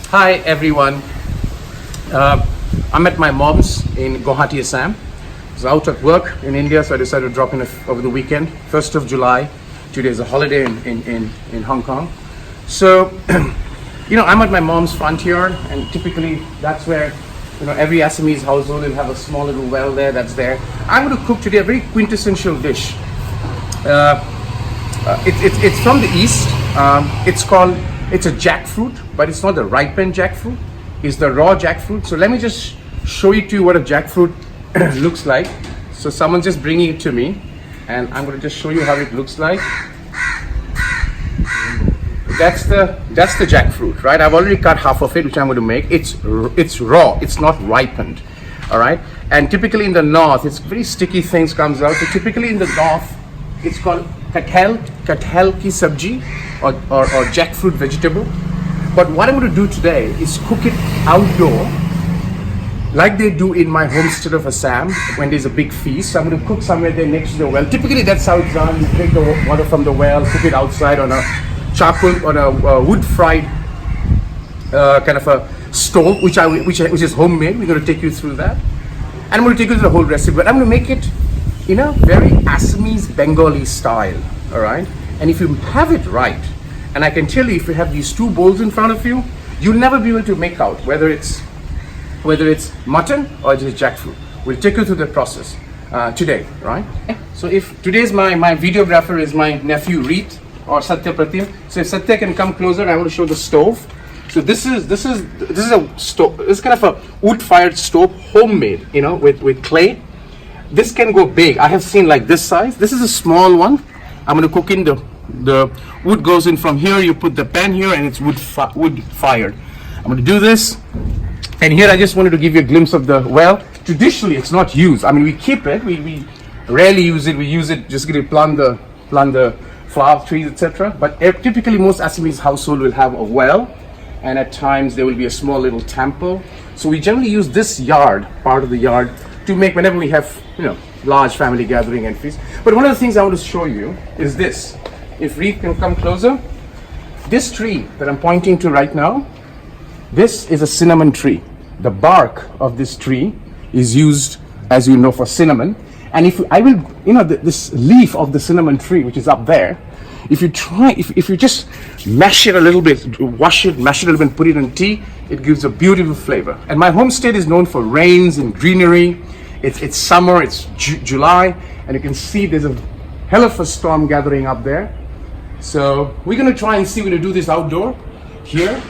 Hi everyone. I'm at my mom's in Guwahati, Assam. I was out at work in India, so I decided to drop in over the weekend. 1st of July. Today is a holiday in Hong Kong. So, I'm at my mom's front yard, and typically that's where every Assamese household will have a small little well there that's there. I'm going to cook today a very quintessential dish. It's from the east. It's a jackfruit, but it's not the ripened jackfruit. It's the raw jackfruit. So let me just show you to you what a jackfruit looks like. So someone's just bringing it to me, and I'm going to just show you how it looks like. That's the jackfruit, right? I've already cut half of it, which I'm going to make. It's raw. It's not ripened, all right? And typically in the north, it's very sticky things comes out. So typically in the north, it's called Kathal ki sabji or jackfruit vegetable. But what I'm going to do today is cook it outdoor, like they do in my homestead of Assam when there's a big feast. So I'm going to cook somewhere there next to the well. Typically that's how it's done. You take the water from the well, cook it outside on a charcoal, on a wood-fried kind of a stove, which is homemade. We're going to take you through that. And I'm going to take you through the whole recipe. But I'm going to make it in a very Assamese Bengali style, all right? And if you have it right, and I can tell you, if you have these two bowls in front of you, you'll never be able to make out whether it's mutton or it is jackfruit. We'll take you through the process today, right? So if today's my videographer is my nephew Reet or Satya Pratim. So if Satya can come closer, I want to show the stove. So this is a stove. This is kind of a wood-fired stove, homemade, with clay. This can go big. I have seen like this size. This is a small one. I'm going to cook in the wood goes in from here. You put the pan here, and it's wood fired. I'm going to do this. And here I just wanted to give you a glimpse of the well. Traditionally, it's not used. I mean, we keep it. We rarely use it. We use it just to plant the flower trees, etc. But typically, most Assamese household will have a well, and at times there will be a small little temple. So we generally use this part of the yard, to make whenever we have large family gathering and feast. But one of the things I want to show you is this. If Reed can come closer, this tree that I'm pointing to right now, this is a cinnamon tree. The bark of this tree is used, as you know, for cinnamon. And this leaf of the cinnamon tree, which is up there, if you just mash it a little bit, wash it, mash it a little bit, and put it in tea, it gives a beautiful flavor. And my homestead is known for rains and greenery. It's summer, it's July, and you can see there's a hell of a storm gathering up there. So we're going to try and see, we're going to do this outdoor here.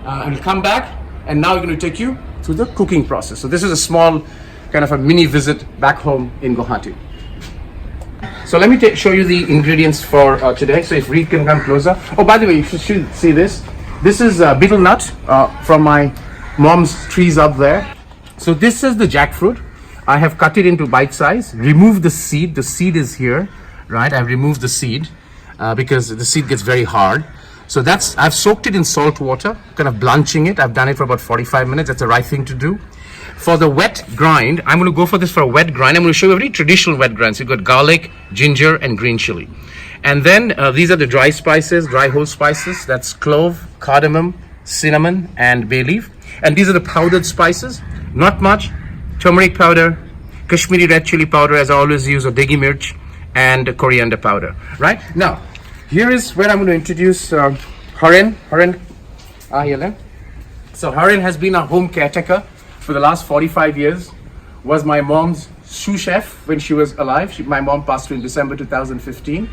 And we'll come back, and now we're going to take you through the cooking process. So this is a small kind of a mini visit back home in Guwahati. So let me show you the ingredients for today. So if Reed can come closer. Oh, by the way, you should see this. This is betel nut from my mom's trees up there. So this is the jackfruit. I have cut it into bite size. Remove the seed. The seed is here, right? I've removed the seed because the seed gets very hard. So I've soaked it in salt water, kind of blanching it. I've done it for about 45 minutes. That's the right thing to do. For the wet grind, I'm going to go for this for a wet grind. I'm going to show you a very traditional wet grind. So you've got garlic, ginger, and green chili. And then these are the dry spices, dry whole spices. That's clove, cardamom, cinnamon, and bay leaf. And these are the powdered spices. Not much. Turmeric powder, Kashmiri red chili powder, as I always use, or degi mirch, and coriander powder. Right? Now, here is where I'm going to introduce Harin. So Harin has been a home caretaker for the last 45 years. Was my mom's sous chef when she was alive. My mom passed away in December 2015.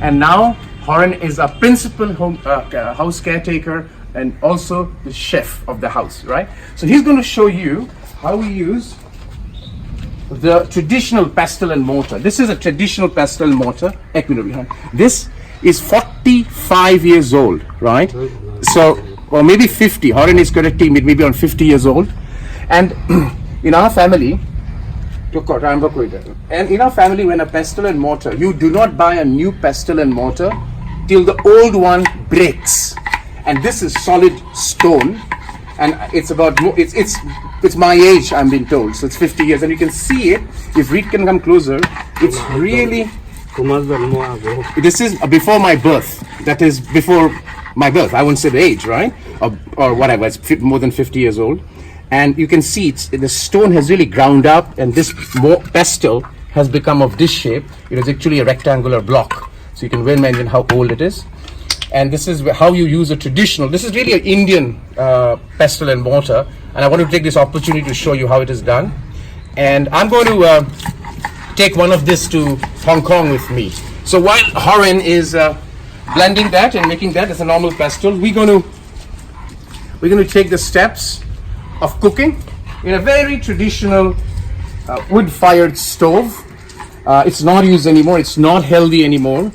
And now Harin is a principal house caretaker and also the chef of the house, right? So he's going to show you how we use the traditional pestle and mortar. This is a traditional pestle and mortar. This is 45 years old, right? So, or maybe 50. Harin is correcting me, maybe on 50 years old. And in our family, when a pestle and mortar, you do not buy a new pestle and mortar till the old one breaks. And this is solid stone, and it's my age, I'm being told. So it's 50 years, and you can see it. If Reed can come closer, it's really. This is before my birth. That is before my birth. I won't say the age, right? Or whatever. It's more than 50 years old. And you can see the stone has really ground up, and this pestle has become of this shape. It is actually a rectangular block. So you can well imagine how old it is. And this is how you use a traditional, this is really an Indian pestle and mortar. And I want to take this opportunity to show you how it is done. And I'm going to take one of this to Hong Kong with me. So while Horan is blending that and making that as a normal pestle, we're going to take the steps of cooking in a very traditional wood-fired stove. It's not used anymore. It's not healthy anymore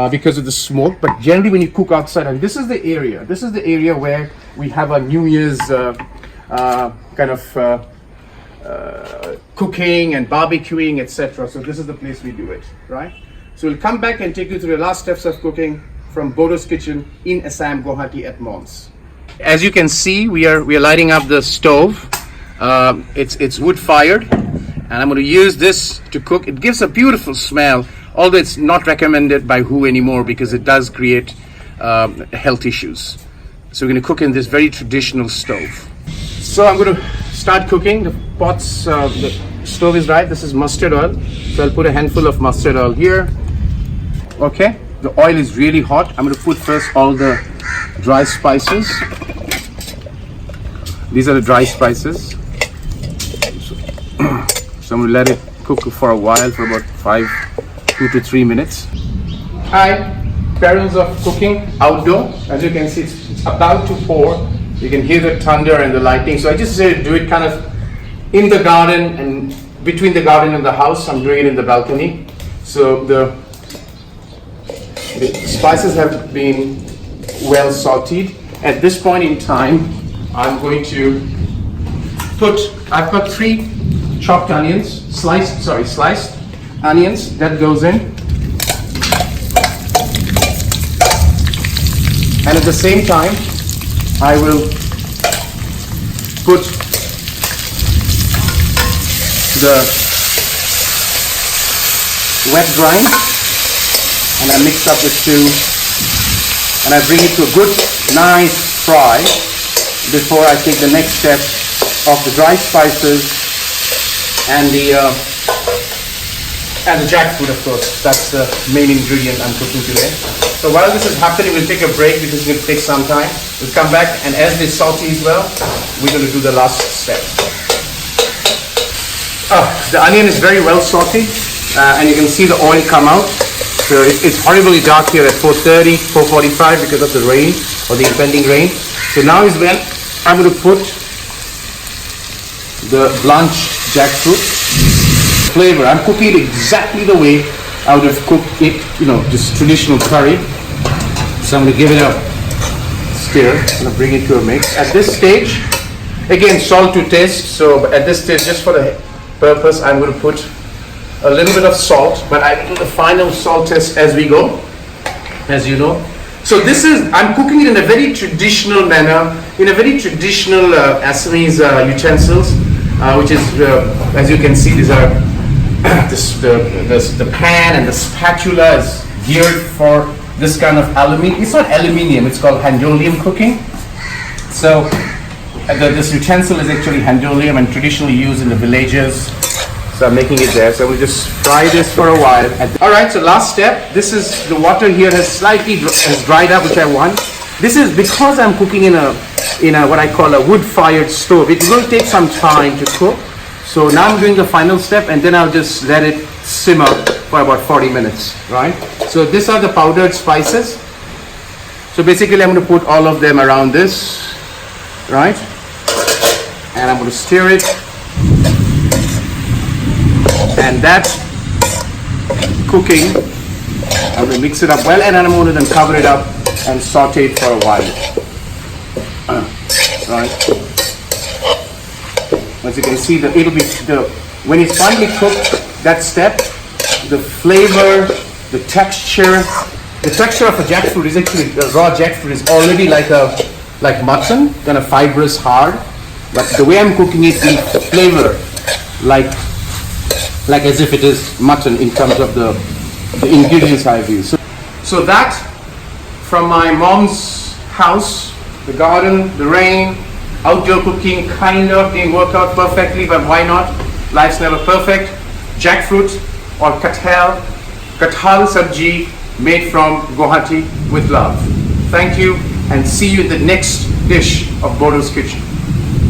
because of the smoke. But generally, when you cook outside, and this is the area where we have a New Year's kind of cooking and barbecuing, etc. So this is the place we do it, right? So we'll come back and take you through the last steps of cooking from Bordo's kitchen in Assam, Guwahati at Mons. As you can see, we are lighting up the stove. It's wood fired, and I'm going to use this to cook. It gives a beautiful smell, although it's not recommended by WHO anymore because it does create health issues. So we're going to cook in this very traditional stove. So I'm going to start cooking. The pots, the stove is right. This is mustard oil. So I'll put a handful of mustard oil here. Okay, the oil is really hot. I'm going to put first all the dry spices. These are the dry spices. So I'm going to let it cook for a while, for about 2 to 3 minutes. Hi, parents of cooking outdoor. As you can see, it's about to pour. You can hear the thunder and the lightning. So I just say do it kind of in the garden and between the garden and the house. I'm doing it in the balcony. So the spices have been well sauteed. At this point in time, I'm going to I've got 3 chopped onions, sliced onions, that goes in. And at the same time, I will put the wet brine, and I mix up the two, and I bring it to a good, nice fry before I take the next step of the dry spices and the jackfruit, of course. That's the main ingredient I'm cooking today. So while this is happening, we'll take a break because it's going to take some time. We'll come back, and as this sautees well, we're going to do the last step. The onion is very well sauteed, and you can see the oil come out. So it's horribly dark here at 4:30, 4:45 because of the rain or the impending rain. So now is when I'm going to put the blanched jackfruit. Flavor, I'm cooking it exactly the way I would have cooked it, just traditional curry. So I'm going to give it a stir. I'm going to bring it to a mix. At this stage, again, salt to taste. So at this stage, just for the purpose, I'm going to put a little bit of salt, but I will do the final salt test as we go, as you know. So I'm cooking it in a very traditional manner, in a very traditional Assamese utensils, which is, as you can see, these are the pan and the spatula is geared for this kind of aluminium. It's not aluminium, it's called handolium cooking. So this utensil is actually handolium and traditionally used in the villages. So I'm making it there. So we'll just fry this for a while. Alright, so last step. This is, the water here has slightly dried up, which I want. This is because I'm cooking in a what I call a wood-fired stove. It will take some time to cook. So now I'm doing the final step, and then I'll just let it simmer for about 40 minutes, right? So these are the powdered spices. So basically I'm going to put all of them around this, right? And I'm going to stir it. And that cooking, I'm going to mix it up well, and then I'm going to then cover it up and saute it for a while. Right? As you can see, when it's finally cooked, that step, the flavor, the texture of a jackfruit is actually, the raw jackfruit is already like mutton, kind of fibrous, hard. But the way I'm cooking it, the flavor, like as if it is mutton in terms of the ingredients I've used. So that, from my mom's house, the garden, the rain, outdoor cooking kind of didn't work out perfectly, but why not? Life's never perfect. Jackfruit or Kathal sabji made from Guwahati with love. Thank you and see you in the next dish of Bordo's kitchen.